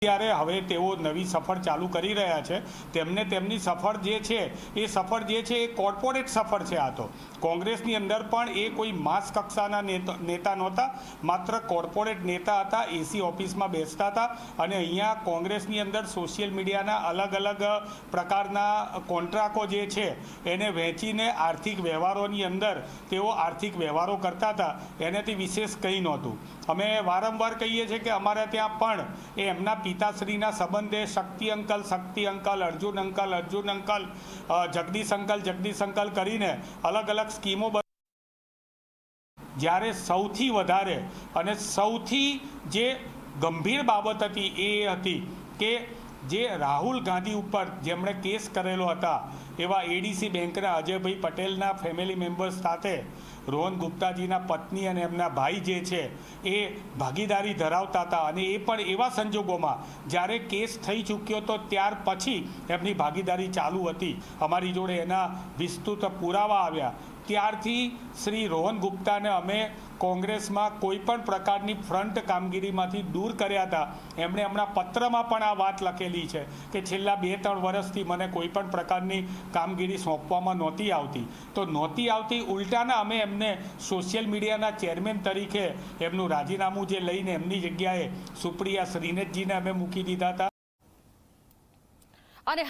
ત્યારે હવે તેઓ નવી સફર ચાલુ કરી રહ્યા છે। તેમને તેમની સફર જે છે એ સફર જે છે એ કોર્પોરેટ સફર છે। આ તો કોંગ્રેસની અંદર પણ એ કોઈ માસ કક્ષાના નેતા નહોતા, માત્ર કોર્પોરેટ નેતા હતા। એસી ઓફિસમાં બેસતા હતા અને અહીંયા કોંગ્રેસની અંદર સોશિયલ મીડિયાના અલગ અલગ પ્રકારના કોન્ટ્રાક્ટો જે છે એને વહેંચીને આર્થિક વ્યવહારોની અંદર તેઓ આર્થિક વ્યવહારો કરતા હતા। એનાથી વિશેષ કંઈ નહોતું। અમે વારંવાર કહીએ છીએ કે અમારે ત્યાં પણ એમના પિતાશ્રીના સંબંધે Shakti uncle, Arjun uncle, Jagdish uncle કરીને અલગ અલગ સ્કીમો। જ્યારે સૌથી વધારે અને સૌથી જે ગંભીર બાબત હતી એ હતી કે જે રાહુલ ગાંધી ઉપર જેમણે કેસ કરેલો હતા એવા એડીસી બેંકના અજયભાઈ પટેલના ફેમિલી મેમ્બર્સ સાથે રોહન ગુપ્તાજીના પત્ની અને એમના ભાઈ જે છે એ ભાગીદારી ધરાવતા હતા અને એ પણ એવા સંજોગોમાં જ્યારે કેસ થઈ ચૂક્યો તો ત્યાર પછી એમની ભાગીદારી ચાલુ હતી। અમારી જોડે એના વિસ્તૃત પુરાવા આવ્યા। ત્યારથી શ્રી રોહન ગુપ્તાને અમે કોંગ્રેસમાં કોઈ પણ પ્રકારની ફ્રન્ટ કામગીરીમાંથી દૂર કર્યા હતા। એમણે હમણાં પત્રમાં પણ આ વાત લખેલી છે કે છેલ્લા 2-3 વર્ષથી મને કોઈ પણ પ્રકારની કામગીરી સોંપવામાં નહોતી આવતી, તો નહોતી આવતી ઉલટાના અમે એમને સોશિયલ મીડિયાના ચેરમેન તરીકે એમનું રાજીનામું જે લઈને એમની જગ્યાએ સુપ્રિયા શ્રીનેથજીને અમે મૂકી દીધા હતા।